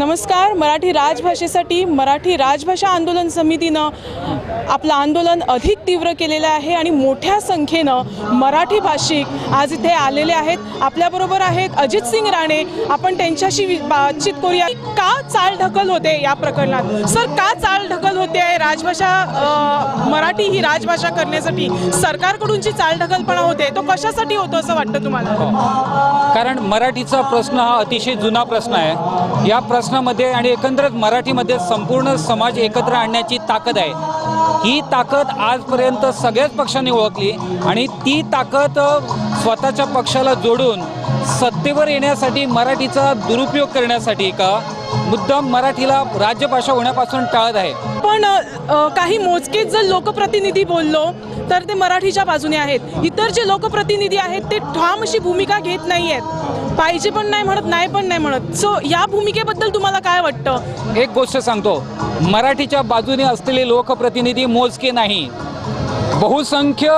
नमस्कार. मराठी राजभाषेसाठी मराठी राजभाषा आंदोलन समितीनं आपलं आंदोलन अधिक तीव्र केलेलं आहे आणि मोठ्या संख्येनं मराठी भाषिक आज इथे आलेले आहेत. आपल्याबरोबर आहेत अजित सिंग राणे. आपण त्यांच्याशी बातचीत करूया. का चालढकल होते या प्रकरणात? सर, का चालढकल होते आहे? राजभाषा मराठी ही राजभाषा करण्यासाठी सरकारकडूनची चालढकलपणा होते, तो कशासाठी होतो असं वाटतं तुम्हाला? कारण मराठीचा प्रश्न हा अतिशय जुना प्रश्न आहे. या प्रश्नामध्ये आणि एकंदरीत मराठीमध्ये संपूर्ण समाज एकत्र आणण्याची ताकद आहे. ही ताकद आजपर्यंत सगळ्याच पक्षांनी ओळखली आणि ती ताकद स्वतःच्या पक्षाला जोडून सत्तेवर येण्यासाठी मराठीचा दुरुपयोग करण्यासाठी का मुद्दाम मराठीला राज्यभाषा होण्यापासून टाळत आहे. पण काही मोजकेच जर लोकप्रतिनिधी बोललो तर ते मराठीच्या बाजूने आहेत. इतर जे लोकप्रतिनिधी आहेत ते ठाम अशी भूमिका घेत नाही आहेत. पाहिजे पण नाही म्हणत, नाही पण नाही म्हणत. सो या भूमिकेबद्दल तुम्हाला काय वाटतं? एक गोष्ट सांगतो, मराठीच्या बाजूने असलेले लोकप्रतिनिधी मोजके नाही. बहुसंख्य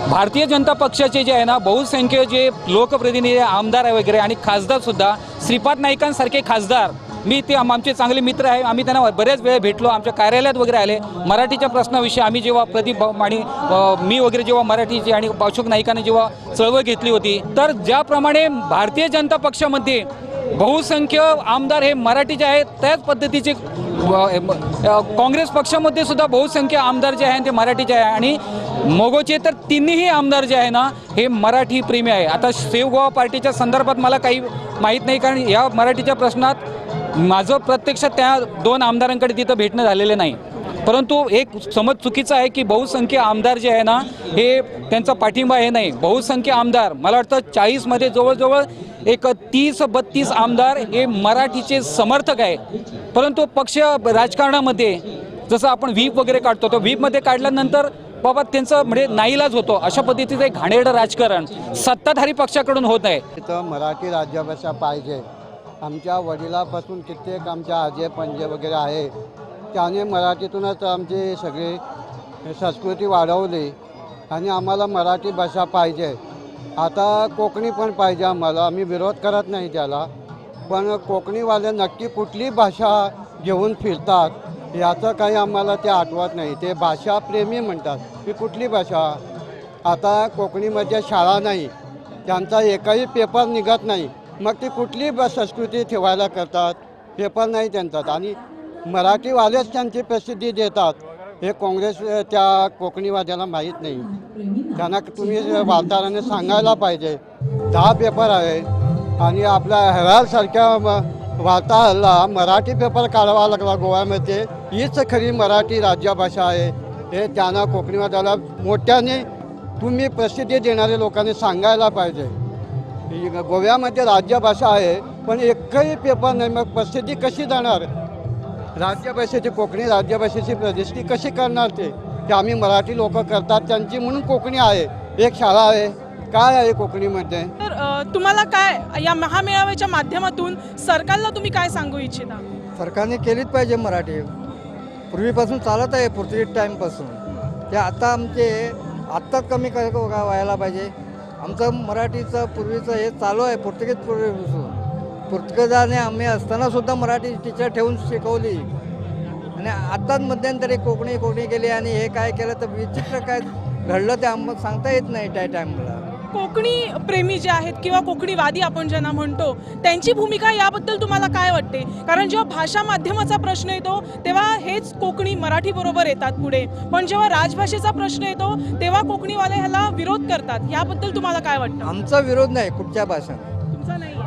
भारतीय जनता पक्षाचे जे आहे ना, बहुसंख्य जे लोकप्रतिनिधी आमदार आहे वगैरे आणि खासदारसुद्धा, श्रीपाद नाईकांसारखे खासदार, मी ते आमचे चांगले मित्र आहे, आम्ही त्यांना बऱ्याच वेळ भेटलो, आमच्या कार्यालयात वगैरे आले. मराठीच्या प्रश्नाविषयी आम्ही जेव्हा प्रदीप आणि मी वगैरे जेव्हा मराठीची आणि अशोक नाईकांनी जेव्हा चळवळ घेतली होती, तर ज्याप्रमाणे भारतीय जनता पक्षामध्ये बहुसंख्य आमदार हे मराठीचे आहेत, त्याच पद्धतीचे काँग्रेस पक्षामध्ये सुद्धा बहुसंख्य आमदार जे आहेत ते मराठीचे आहे. आणि मोगोचे तर तिन्ही आमदार जे आहे ना हे मराठी प्रेमी आहे. आता सेव्ह गोवा पार्टीच्या संदर्भात मला काही माहीत नाही, कारण या मराठीच्या प्रश्नात माझं प्रत्यक्ष त्या दोन आमदारांकडे तिथं भेटणं झालेलं नाही. परंतु एक समज चुकीचा आहे की बहुसंख्य आमदार जे आहे ना हे त्यांचा पाठिंबा हे नाही. बहुसंख्य आमदार मला वाटतं 40मध्ये जवळजवळ एक 30-32 आमदार हे मराठीचे समर्थक आहे. परंतु पक्ष राजकारणामध्ये जसं आपण व्हीप वगैरे काढतो, तो व्हीपमध्ये काढल्यानंतर बाबा त्यांचं म्हणजे नाईलाज होतो. अशा पद्धतीचं एक घाणेरडं राजकारण सत्ताधारी पक्षाकडून होत आहे. तिथं मराठी राज्यभाषा पाहिजे. आमच्या वडिलापासून कित्येक आमच्या आजे पंजे वगैरे आहे, त्याने मराठीतूनच आमची सगळी संस्कृती वाढवली आणि आम्हाला मराठी भाषा पाहिजे. आता कोकणी पण पाहिजे आम्हाला, आम्ही विरोध करत नाही त्याला, पण कोकणीवाले नक्की कुठली भाषा घेऊन फिरतात याचं काही आम्हाला ते आठवत नाही. ते भाषाप्रेमी म्हणतात की कुठली भाषा. आता कोकणीमध्ये शाळा नाही, त्यांचा एकही पेपर निघत नाही, मग ती कुठली संस्कृती ठेवायला करतात? पेपर नाही त्यांचा. आणि मराठीवालेच त्यांची प्रसिद्धी देतात हे काँग्रेस त्या कोकणीवाद्याला माहीत नाही. त्यांना तुम्ही वार्ताहराने सांगायला पाहिजे. 10 पेपर आहे आणि आपल्या हेरालसारख्या वार्ताहराला मराठी पेपर काढावा लागला गोव्यामध्ये. हीच खरी मराठी राज्यभाषा आहे हे त्यांना कोकणीवाद्याला मोठ्याने तुम्ही प्रसिद्धी देणाऱ्या लोकांनी सांगायला पाहिजे. गोव्यामध्ये राज्यभाषा आहे पण एकही पेपर नाही, मग प्रसिद्धी कशी जाणार? राज्यभाषेची, कोकणी राज्यभाषेची प्रतिष्ठी कशी करणार? ते आम्ही मराठी लोक करतात त्यांची म्हणून कोकणी आहे. एक शाळा आहे, काय आहे कोकणीमध्ये? तर तुम्हाला काय या महामेळाव्याच्या माध्यमातून सरकारला तुम्ही काय सांगू इच्छिता? सरकारने केलीच पाहिजे. मराठी पूर्वीपासून चालत आहे, पोर्तुगीज टाईमपासून. ते आता आत्ताच कमी व्हायला पाहिजे. आमचं मराठीचं पूर्वीचं हे चालू आहे पोर्तुगीज पूर्वीपासून. पोर्तुगीजाने आम्ही असतानासुद्धा मराठी टीचर ठेवून शिकवली आणि आत्ताच मध्यंतरी कोकणी केली आणि हे काय केलं तर विचित्र काय घडलं ते आम्हाला सांगता येत नाही त्या टाईमला. कोकणी प्रेमी जे आहेत किंवा कोकणीवादी आपण ज्यांना म्हणतो त्यांची भूमिका याबद्दल तुम्हाला काय वाटते? कारण जेव्हा भाषा माध्यमाचा प्रश्न येतो तेव्हा हेच कोकणी मराठी बरोबर येतात पुढे, पण जेव्हा राजभाषेचा प्रश्न येतो तेव्हा कोकणीवाले ह्याला विरोध करतात. याबद्दल तुम्हाला काय वाटतं? आमचा विरोध नाही कुठच्या भाषा, तुमचा नाही आहे?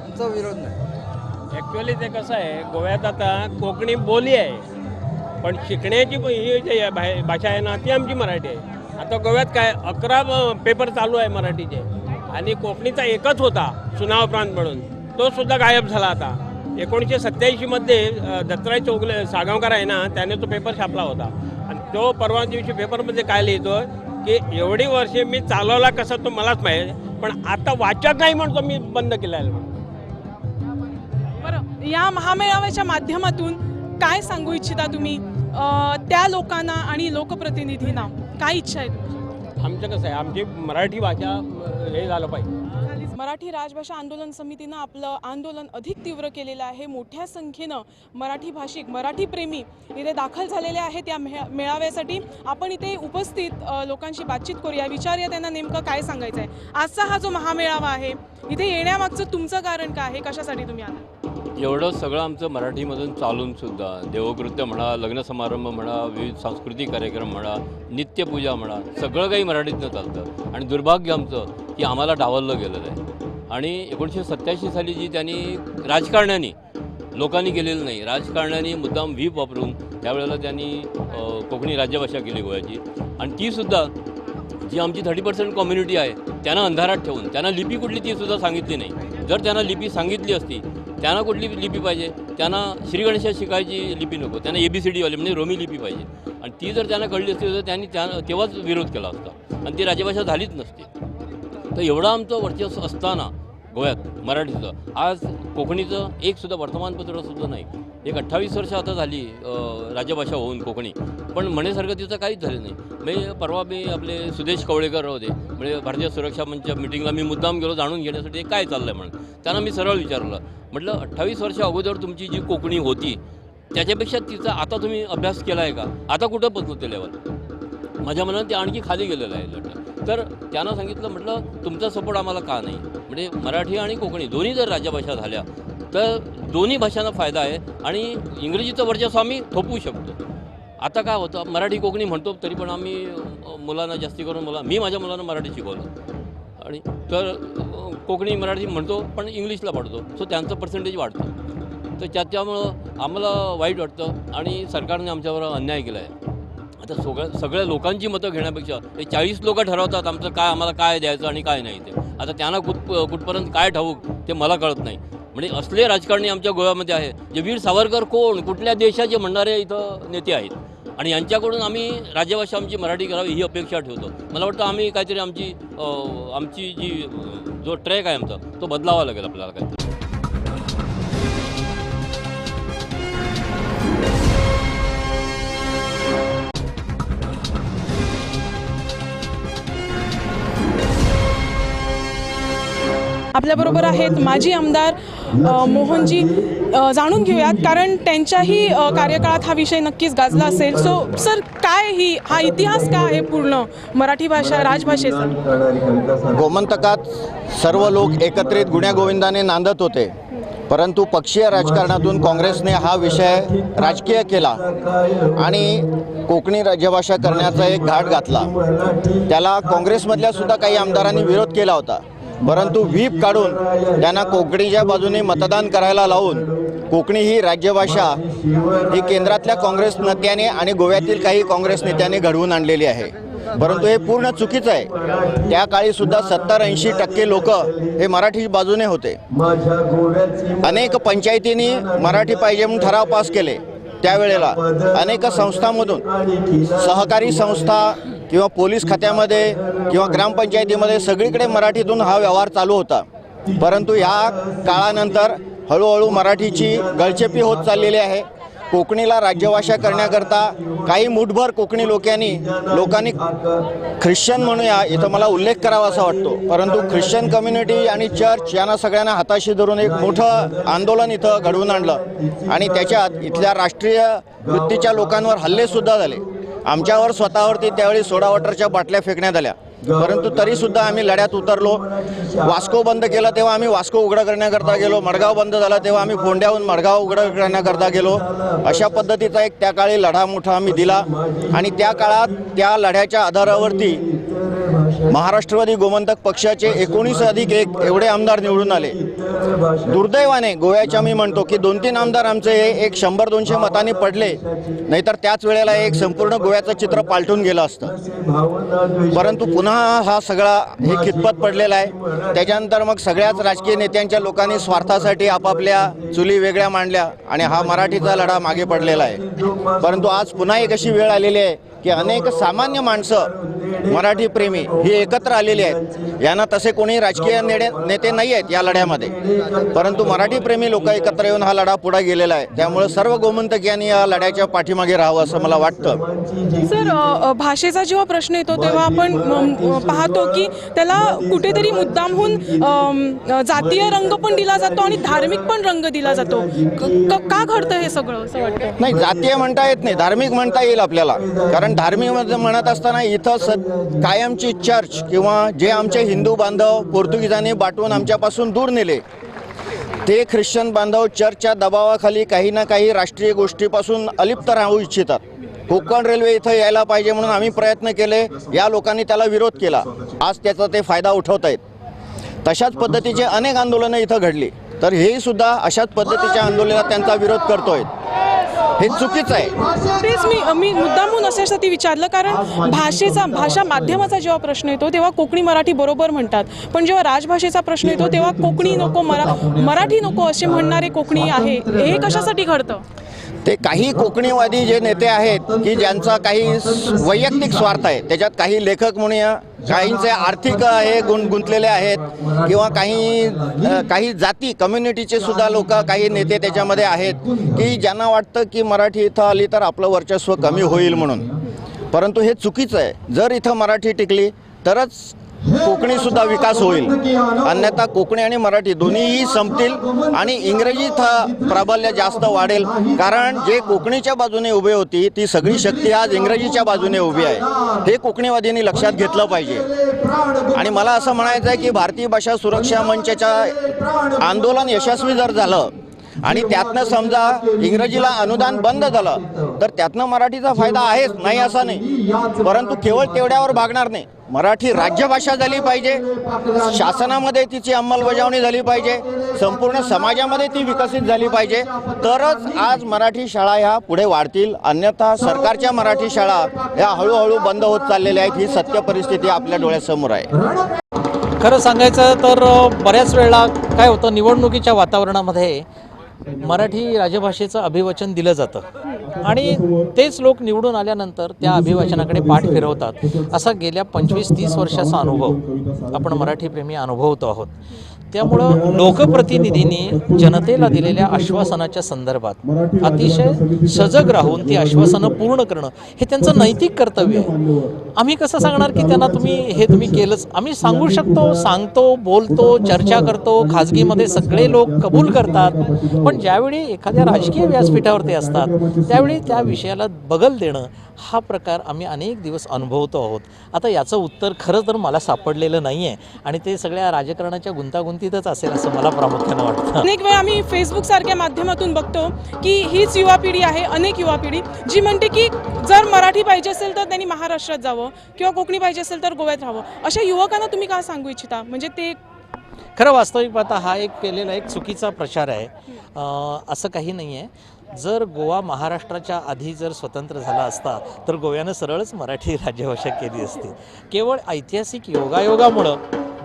आमचा विरोध नाही. ॲक्च्युअली ते कसं आहे, गोव्यात आता कोकणी बोली आहे पण शिकण्याची ही जी भाषा आहे ना ती आमची मराठी आहे. आता गोव्यात काय 11 पेपर चालू आहे मराठीचे आणि कोकणीचा एकच होता सुनाव प्रांत म्हणून, तो सुद्धा गायब झाला. आता 1987मध्ये दत्तराय चौगले साळगावकर आहे ना, त्याने तो पेपर छापला होता आणि तो परवा दिवशी पेपरमध्ये काय लिहितो की एवढी वर्षे मी चालवला कसा तो मलाच माहीत, पण आता वाचत नाही म्हणतो मी बंद केला आहे. बरं, या महामेळाव्याच्या माध्यमातून काय सांगू इच्छिता तुम्ही त्या लोकांना आणि लोकप्रतिनिधींना? काय इच्छा आहे तुमची? आमचं कसं आहे, आमची मराठी भाषा हे झालं पाहिजे. झालीच मराठी राजभाषा आंदोलन समितीनं आपलं आंदोलन अधिक तीव्र केलेलं आहे. मोठ्या संख्येनं मराठी भाषिक, मराठी प्रेमी इथे दाखल झालेले आहेत. या मेळाव्यासाठी आपण इथे उपस्थित लोकांशी बातचीत करूया, विचारूया त्यांना नेमकं काय सांगायचं आहे. आजचा हा जो महामेळावा आहे, इथे येण्यामागचं तुमचं कारण काय आहे? कशासाठी तुम्ही आला? एवढं सगळं आमचं मराठीमधून चालूनसुद्धा देवकृत्य म्हणा, लग्न समारंभ म्हणा, विविध सांस्कृतिक कार्यक्रम म्हणा, नित्यपूजा म्हणा, सगळं काही मराठीतनं चालतं. आणि दुर्भाग्य आमचं की आम्हाला डावललं गेलेलं आहे. आणि 1987 साली जी त्यांनी राजकारण्याने लोकांनी केलेलं नाही, राजकारण्याने मुद्दाम व्हीप वापरून त्यावेळेला त्यांनी कोकणी राज्यभाषा केली गोव्याची. आणि तीसुद्धा जी आमची 30% कम्युनिटी आहे त्यांना अंधारात ठेवून, त्यांना लिपी कुठली तीसुद्धा सांगितली नाही. जर त्यांना लिपी सांगितली असती, त्यांना कुठली लिपी पाहिजे, त्यांना श्रीगणेशा शिकायची लिपी नको, त्यांना ABCD वाली म्हणजे रोमी लिपी पाहिजे. आणि ती जर त्यांना कळली असती तर त्यांनी तेव्हाच विरोध केला असता आणि ती राज्यभाषा झालीच नसती. तर एवढं आमचं वर्चस्व असताना गोव्यात मराठीचं, आज कोकणीचं एकसुद्धा वर्तमानपत्रसुद्धा नाही. एक 28 वर्ष आता झाली राज्यभाषा होऊन कोकणी, पण म्हणण्यासारखं तिचं काहीच झालं नाही. परवा मी आपले सुदेश कवळेकर होते, म्हणजे भारतीय सुरक्षा मंचच्या मिटिंगला मी मुद्दाम गेलो जाणून घेण्यासाठी काय चाललं आहे म्हणून. त्यांना मी सरळ विचारलं, म्हटलं 28 वर्ष अगोदर तुमची जी कोकणी होती त्याच्यापेक्षा तिचा आता तुम्ही अभ्यास केला आहे का? आता कुठं पोचलं ते लेवल? माझ्या मनात ते आणखी खाली गेलेलं आहे. तर त्यांना सांगितलं, म्हटलं तुमचा सपोर्ट आम्हाला का नाही? म्हणजे मराठी आणि कोकणी दोन्ही जर राज्यभाषा झाल्या तर दोन्ही भाषांना फायदा आहे आणि इंग्रजीचं वर्चस्व आम्ही थोपवू शकतो. आता काय होतं, मराठी कोकणी म्हणतो तरी पण आम्ही मुलांना जास्ती करून मी माझ्या मुलांना मराठी शिकवलं आणि तर कोकणी मराठी म्हणतो पण इंग्लिशला पडतो, सो त्यांचं पर्सेंटेज वाढतं. तर त्यामुळं आम्हाला वाईट वाटतं आणि सरकारने आमच्यावर अन्याय केला आहे. आता सगळ्या लोकांची मतं घेण्यापेक्षा ते 40 लोक ठरवतात आमचं काय, आम्हाला काय द्यायचं आणि काय नाही. ते आता त्यांना कुठपर्यंत काय ठाऊक ते मला कळत नाही. म्हणजे असले राजकारणी आमच्या गोव्यामध्ये आहे जे वीर सावरकर कोण, कुठल्या देशाचे म्हणणारे इथं नेते आहेत. आणि यांच्याकडून आम्ही राज्यभाषा आमची मराठी करावी ही अपेक्षा ठेवतो. मला वाटतं आम्ही काहीतरी आमची जी जो ट्रॅक आहे आमचा तो बदलावा लागेल आपल्याला काहीतरी. आपल्याबरोबर आहेत माजी आमदार मोहनजी. जाणून घेऊयात, कारण त्यांच्याही कार्यकाळात हा विषय नक्कीच गाजला असेल. सो सर, काय हा इतिहास काय आहे पूर्ण मराठी भाषा राजभाषेचा? गोमंतकात सर्व लोक एकत्रित गुण्यागोविंदाने नांदत होते, परंतु पक्षीय राजकारणातून काँग्रेसने हा विषय राजकीय केला आणि कोकणी राज्यभाषा करण्याचा एक घाट घातला. त्याला काँग्रेसमधल्या सुद्धा काही आमदारांनी विरोध केला होता, परंतु व्हीप काढून त्यांना कोकणीच्या बाजूने मतदान करायला लावून कोकणी ही राज्यभाषा ही केंद्रातल्या काँग्रेस नेत्याने आणि गोव्यातील काही काँग्रेस नेत्याने घडवून आणलेली आहे. परंतु हे पूर्ण चुकीचं आहे. त्या काळी सुद्धा 70-80% लोक हे मराठी बाजूने होते. अनेक पंचायतींनी मराठी पाहिजे म्हणून ठराव पास केले. त्यावेळेला अनेक संस्थांमधून, सहकारी संस्था किंवा पोलीस खात्यामध्ये किंवा ग्रामपंचायतीमध्ये सगळीकडे मराठीतून हा व्यवहार चालू होता. परंतु ह्या काळानंतर हळूहळू मराठीची गळचेपी होत चाललेली आहे. कोकणीला राज्यभाषा करण्याकरता काही मुठभर कोकणी लोकांनी ख्रिश्चन म्हणूया इथं मला उल्लेख करावा असा वाटतो, परंतु ख्रिश्चन कम्युनिटी आणि चर्च यांना सगळ्यांना हाताशी धरून एक मोठं आंदोलन इथं घडवून आणलं आणि त्याच्यात इथल्या राष्ट्रीय वृत्तीच्या लोकांवर हल्लेसुद्धा झाले. आमच्यावर स्वतःवरती त्यावेळी सोडा वॉटरच्या बाटल्या फेकण्यात आल्या, परंतु तरीसुद्धा आम्ही लढ्यात उतरलो. वास्को बंद केलं तेव्हा आम्ही वास्को उघडं करण्याकरता गेलो. मडगाव बंद झाला तेव्हा आम्ही फोंड्याहून मडगाव उघडं करण्याकरता गेलो. अशा पद्धतीचा एक त्या काळी लढा मोठा आम्ही दिला आणि त्या काळात त्या लढ्याच्या आधारावरती महाराष्ट्रवादी गोमंतक पक्षाचे 19+1 एवढे आमदार निवडून आले. दुर्दैवाने गोव्याच्या मी म्हणतो की 2-3 आमदार आमचे एक 100-200 मतांनी पडले, नाहीतर त्याच वेळेला एक संपूर्ण गोव्याचं चित्र पालटून गेलं असतं. परंतु पुन्हा हा सगळा हे खितपत पडलेला आहे. त्याच्यानंतर मग सगळ्याच राजकीय नेत्यांच्या लोकांनी स्वार्थासाठी आपापल्या चुली वेगळ्या मांडल्या आणि हा मराठीचा लढा मागे पडलेला आहे. परंतु आज पुन्हा एक अशी वेळ आलेली आहे की अनेक सामान्य माणसं मराठी प्रेमी ही एकत्र आलेली आहेत. यांना तसे कोणी राजकीय नेते नाही आहेत या लढ्यामध्ये, परंतु मराठी प्रेमी लोक एकत्र येऊन हा लढा पुढे गेलेला आहे. त्यामुळे सर्व गोमंतकीयांनी या लढ्याच्या पाठीमागे राहावं असं मला वाटतं. सर, भाषेचा जेव्हा प्रश्न येतो तेव्हा आपण पाहतो की त्याला कुठेतरी मुद्दामहून जातीय रंग पण दिला जातो आणि धार्मिक पण रंग दिला जातो. का घडतं हे सगळं असं वाटतं? नाही, जातीय म्हणता येत नाही, धार्मिक म्हणता येईल आपल्याला. कारण धार्मिक म्हणत असताना इथं कायमची चर्च किंवा जे आमचे हिंदू बांधव पोर्तुगीजांनी बाटवून आमच्यापासून दूर नेले, ते ख्रिश्चन बांधव चर्चच्या दबावाखाली काही ना काही राष्ट्रीय गोष्टीपासून अलिप्त राहू इच्छितात. कोकण रेल्वे इथं यायला पाहिजे म्हणून आम्ही प्रयत्न केले, या लोकांनी त्याला विरोध केला. आज त्याचा ते फायदा उठवत आहेत. तशाच पद्धतीचे अनेक आंदोलनं इथं घडली, तर हेही सुद्धा अशाच पद्धतीच्या आंदोलनात त्यांचा विरोध करतोय. हे चुकीचं आहे. तेच मी मुद्दामहून अशासाठी विचारलं, कारण भाषा माध्यमाचा जेव्हा प्रश्न येतो तेव्हा कोकणी मराठी बरोबर म्हणतात, पण जेव्हा राजभाषेचा प्रश्न येतो तेव्हा कोकणी नको मराठी नको असे म्हणणारे कोकणी आहे. हे कशासाठी घडतं? ते काही कोकणीवादी जे नेते आहेत की ज्यांचा काही वैयक्तिक स्वार्थ आहे, त्याच्यात काही लेखक म्हणूया, काहींचे आर्थिक हे गुंतलेले आहेत, किंवा काही जाती कम्युनिटीचे सुद्धा लोक, काही नेते त्याच्यामध्ये आहेत की ज्यांना वाटतं की मराठी इथं आली तर आपलं वर्चस्व कमी होईल म्हणून. परंतु हे चुकीचं आहे. जर इथं मराठी टिकली तरच कोकणी सुद्धा विकास होईल, अन्यथा कोकणी आणि मराठी दोन्हीही संपतील आणि इंग्रजीत प्राबल्य जास्त वाढेल. कारण जे कोकणीच्या बाजूने उभे होती ती सगळी शक्ती आज इंग्रजीच्या बाजूने उभी आहे. हे कोकणीवादींनी लक्षात घेतलं पाहिजे. आणि मला असं म्हणायचं आहे की भारतीय भाषा सुरक्षा मंचाच्या आंदोलन यशस्वी जर झालं आणि त्यातनं समजा इंग्रजीला अनुदान बंद झालं तर त्यातनं मराठीचा फायदा आहेच, नाही असं नाही. परंतु केवळ तेवढ्यावर भागणार नाही. मराठी राज्यभाषा झाली पाहिजे, शासनामध्ये तिची अंमलबजावणी झाली पाहिजे, संपूर्ण समाजामध्ये ती विकसित झाली पाहिजे, तरच आज मराठी शाळा ह्या पुढे वाढतील. अन्यथा सरकारच्या मराठी शाळा ह्या हळूहळू बंद होत चाललेल्या आहेत. ही सत्य परिस्थिती आपल्या डोळ्यासमोर आहे. खरं सांगायचं तर बऱ्याच वेळा काय होतं, निवडणुकीच्या वातावरणामध्ये मराठी राजभाषेचं अभिवचन दिलं जातं आणि तेच लोक निवडून आल्यानंतर त्या अभिवचनाकडे पाठ फिरवतात. असा गेल्या 25-30 वर्षाचा अनुभव आपण मराठी प्रेमी अनुभवतो आहोत. त्यामुळं लोकप्रतिनिधींनी जनतेला दिलेल्या आश्वासनाच्या संदर्भात अतिशय सजग राहून ती आश्वासनं पूर्ण करणं हे त्यांचं नैतिक कर्तव्य आहे. आम्ही कसं सांगणार की त्यांना तुम्ही केलंच? आम्ही सांगू शकतो, सांगतो, बोलतो, चर्चा करतो, खाजगीमध्ये सगळे लोक कबूल करतात, पण ज्यावेळी एखाद्या राजकीय व्यासपीठावरती असतात त्यावेळी त्या विषयाला बगल देणं हा प्रकार आम्ही अनेक दिवस अनुभवतो आहोत. आता याचं उत्तर खरं तर मला सापडलेलं नाही आहे आणि ते सगळ्या राजकारणाच्या गुंतागुंतीतच असेल असं मला प्रामुख्यानं वाटतं. अनेक वेळा आम्ही फेसबुकसारख्या माध्यमातून बघतो की हीच युवा पिढी आहे, अनेक युवा पिढी जी म्हणते की जर मराठी पाहिजे असेल तर त्यांनी महाराष्ट्रात जावं किंवा कोकणी पाहिजे असेल तर गोव्यात राहावं. अशा युवकांना तुम्ही काय सांगू इच्छिता? म्हणजे ते खरं वास्तविक पाहता हा केलेला एक चुकीचा प्रचार आहे. असं काही नाही आहे. जर गोवा महाराष्ट्राच्या आधी जर स्वतंत्र झाला असता तर गोव्यानं सरळच मराठी राज्यभाषा केली असती. केवळ ऐतिहासिक योगायोगामुळं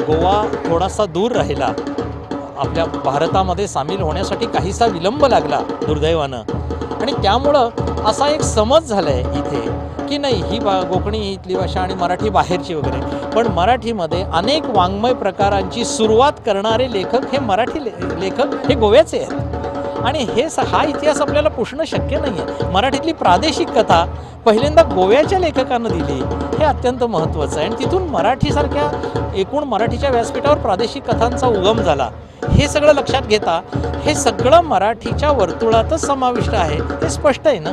गोवा थोडासा दूर राहिला, आपल्या भारतामध्ये सामील होण्यासाठी काहीसा विलंब लागला दुर्दैवानं, आणि त्यामुळं असा एक समज झाला आहे इथे की नाही ही कोकणी इथली भाषा आणि मराठी बाहेरची वगैरे. पण मराठीमध्ये अनेक वाङ्मय प्रकारांची सुरुवात करणारे लेखक हे मराठी लेखक हे गोव्याचे आहेत आणि हा इतिहास आपल्याला पुसणं शक्य नाही आहे. मराठीतली प्रादेशिक कथा पहिल्यांदा गोव्याच्या लेखकांना दिली हे अत्यंत महत्त्वाचं आहे आणि तिथून मराठीसारख्या एकूण मराठीच्या व्यासपीठावर प्रादेशिक कथांचा उगम झाला. हे सगळं लक्षात घेता हे सगळं मराठीच्या वर्तुळातच समाविष्ट आहे, हे स्पष्ट आहे ना.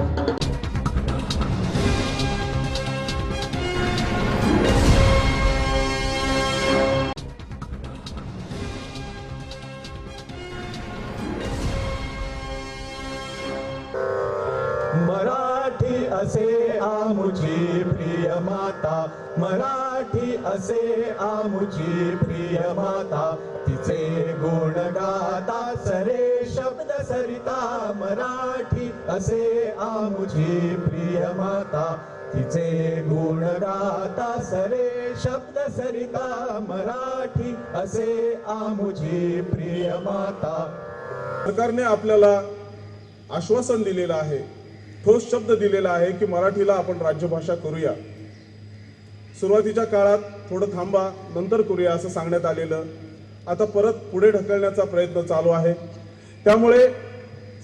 मराठी असे आमुची प्रिय माता, मराठी असे आमुची प्रिय माता, तिचे गुण गाता सरे शब्द सरिता. मराठी असे आमुची प्रिय माता, तिचे गुण गाता सरे शब्द सरिता. मराठी असे आमुची प्रिय माता. सरकारने आपल्याला आश्वासन दिलेलं आहे, ठोस शब्द दिलेला आहे की मराठीला आपण राज्यभाषा करूया. सुरुवातीच्या काळात थोडं थांबा, नंतर करूया असं सांगण्यात आलेलं आता परत पुढे ढकलण्याचा प्रयत्न चालू आहे. त्यामुळे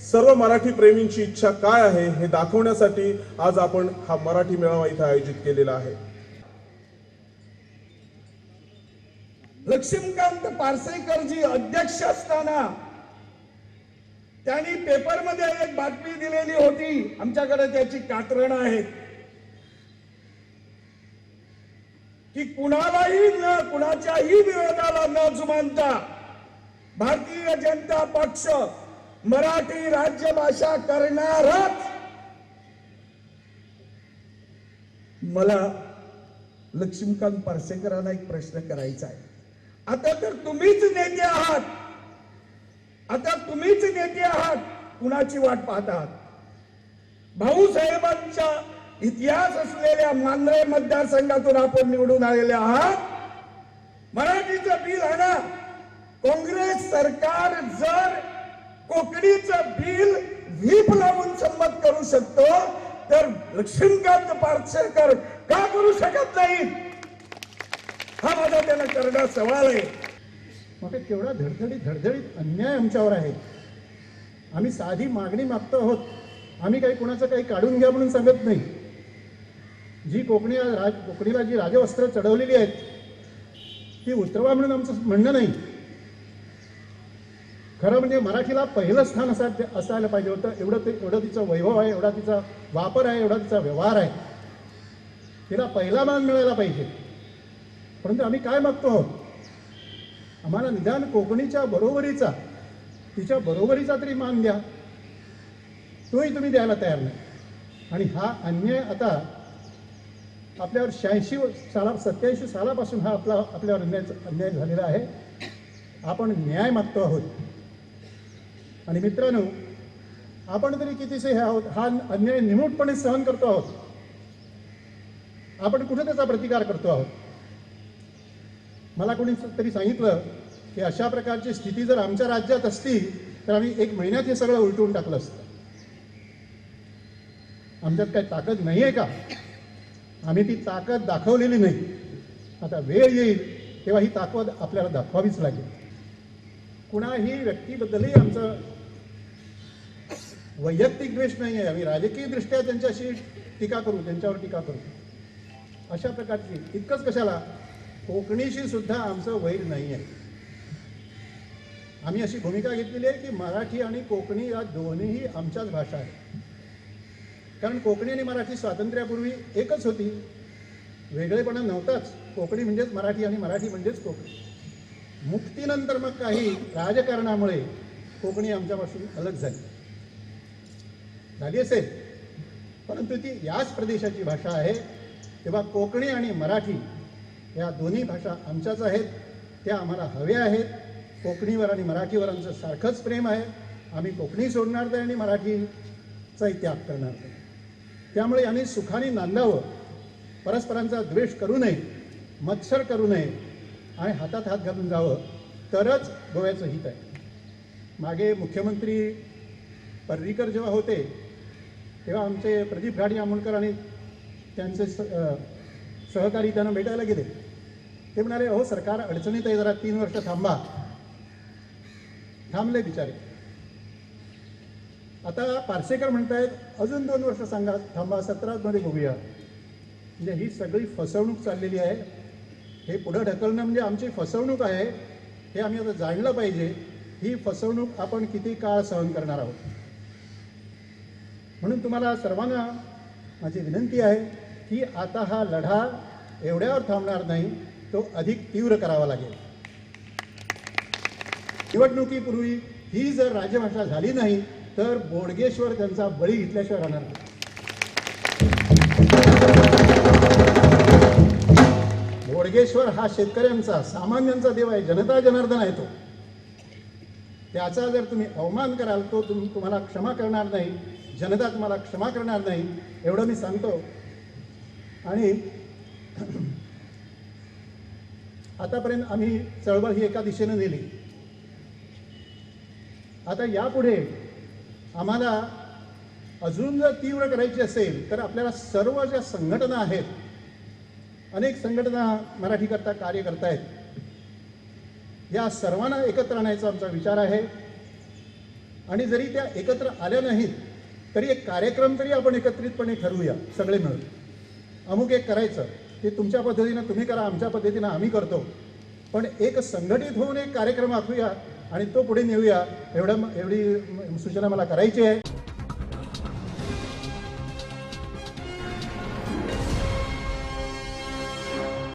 सर्व मराठी प्रेमींची इच्छा काय आहे हे दाखवण्यासाठी आज आपण हा मराठी मेळावा इथे आयोजित केलेला आहे. लक्ष्मीकांत पार्सेकर जी अध्यक्ष असताना त्यांनी पेपरमध्ये एक बातमी दिलेली होती, आमच्याकडे त्याची कात्रणं आहेत, की कुणालाही न कुणाच्याही विरोधाला न जुमानता भारतीय जनता पक्ष मराठी राज्यभाषा करणारच. मला लक्ष्मीकांत पार्सेकरांना एक प्रश्न करायचा आहे. आता तर तुम्हीच नेते आहात, कुणाची वाट पाहत आहात? भाऊसाहेबांचा इतिहास असलेल्या मांजरे मतदारसंघातून आपण निवडून आलेले आहात. मराठीचं बिल आणा. काँग्रेस सरकार जर कोकणीचं बिल व्हीप लावून संमत करू शकतो तर लक्ष्मीकांत पार्सेकर का करू शकत नाही? हा माझा त्यांना करण्याचा सवाल आहे. मग केवढा धडधडीत अन्याय आमच्यावर आहे. आम्ही साधी मागणी मागतो आहोत. आम्ही काही कोणाचं काही काढून घ्या म्हणून सांगत नाही. जी कोकणीला जी राजवस्त्र चढवलेली आहेत ती उतरवा म्हणून आमचं म्हणणं नाही. खरं म्हणजे मराठीला पहिलं स्थान असायला पाहिजे होतं. एवढं तिचं वैभव आहे, एवढा तिचा वापर आहे, एवढा तिचा व्यवहार आहे. तिला पहिला मान मिळायला पाहिजे. परंतु आम्ही काय मागतो आहोत? आम्हाला निदान कोकणीच्या बरोबरीचा, तिच्या बरोबरीचा तरी मान द्या. तोही तुम्ही द्यायला तयार नाही. आणि हा अन्याय आता आपल्यावर 87 सालापासून हा आपल्यावर अन्याय झालेला आहे. आपण न्याय मागतो आहोत. आणि मित्रांनो, आपण तरी कितीसे हा अन्याय निमूटपणे सहन करतो आहोत. आपण कुठे त्याचा प्रतिकार करतो आहोत? मला कोणी तरी सांगितलं की अशा प्रकारची स्थिती जर आमच्या राज्यात असती तर आम्ही 1 महिन्यात हे सगळं उलटवून टाकलं असतं. आमच्यात काही ताकद नाही आहे का? आम्ही ती ताकद दाखवलेली नाही. आता वेळ येईल तेव्हा ही ताकद आपल्याला दाखवावीच लागेल. कुणाही व्यक्तीबद्दलही आमचं वैयक्तिक द्वेष नाही आहे. आम्ही राजकीय दृष्ट्या त्यांच्यावर टीका करू. अशा प्रकारची इतकंच कशाला, कोकणीशी सुद्धा आमचं वैर नाही आहे. आम्ही अशी भूमिका घेतलेली आहे की मराठी आणि कोकणी या दोन्हीही आमच्याच भाषा आहेत. कारण कोकणी आणि मराठी स्वातंत्र्यापूर्वी एकच होती. वेगळेपणा नव्हताच. कोकणी म्हणजेच मराठी आणि मराठी म्हणजेच कोकणी. मुक्तीनंतर मग काही राजकारणामुळे कोकणी आमच्यापासून अलग झाली असेल, परंतु ती याच प्रदेशाची भाषा आहे. तेव्हा कोकणी आणि मराठी या दोन्ही भाषा आमच्याच आहेत. त्या आम्हाला हव्या आहेत. कोकणीवर आणि मराठीवर आमचं सारखंच प्रेम आहे. आम्ही कोकणी सोडणार नाही आणि मराठीचाही त्याग करणार नाही. त्यामुळे आम्ही सुखाने नांदावं, परस्परांचा द्वेष करू नये, मत्सर करू नये आणि हातात हात घालून जावं, तरच गोव्याचं हित आहे. मागे मुख्यमंत्री पर्रीकर जेव्हा होते तेव्हा आमचे प्रदीप घाडी आमोणकर आणि त्यांचे सहकारी त्यांना भेटायला गेले. ते म्हणाले, अहो सरकार अडचणीत आहे, जरा 3 वर्ष थांबा. थांबले बिचारे. आता पार्सेकर म्हणतायत अजून 2 वर्ष सांगा, थांबा, 17मध्ये बघूया. म्हणजे ही सगळी फसवणूक चाललेली आहे. हे पुढं ढकलणं म्हणजे आमची फसवणूक आहे. हे आम्ही आता जाणलं पाहिजे. ही फसवणूक आपण किती काळ सहन करणार आहोत. म्हणून तुम्हाला सर्वांना माझी विनंती आहे की आता हा लढा एवढ्यावर थांबणार नाही, तो अधिक तीव्र करावा लागेल. निवडणुकीपूर्वी ही जर राजभाषा झाली नाही तर बोडगेश्वर त्यांचा बळी घेतल्याशिवाय राहणार नाही. बोडगेश्वर हा शेतकऱ्यांचा, सामान्यांचा देव आहे, जनता जनार्दन आहे. तो त्याचा जर तुम्ही अवमान कराल तो तुम्हाला क्षमा करणार नाही. जनता तुम्हाला क्षमा करणार नाही, एवढं मी सांगतो. आणि आतापर्यंत आम्ही चळवळ ही एका दिशेनं नेली. आता यापुढे आम्हाला अजून जर तीव्र करायची असेल तर आपल्याला सर्व ज्या संघटना आहेत, अनेक संघटना मराठीकरता कार्य करतायत. या सर्वांना एकत्र आणायचा आमचा विचार आहे. आणि जरी त्या एकत्र आल्या नाहीत तरी एक कार्यक्रम तरी आपण एकत्रितपणे ठरवूया सगळे मिळून. अमुक एक करायचं, ते तुमच्या पद्धतीनं तुम्ही करा, आमच्या पद्धतीनं आम्ही करतो, पण एक संघटित होऊन एक कार्यक्रम आखूया आणि तो पुढे नेऊया. एवढी सूचना मला करायची आहे.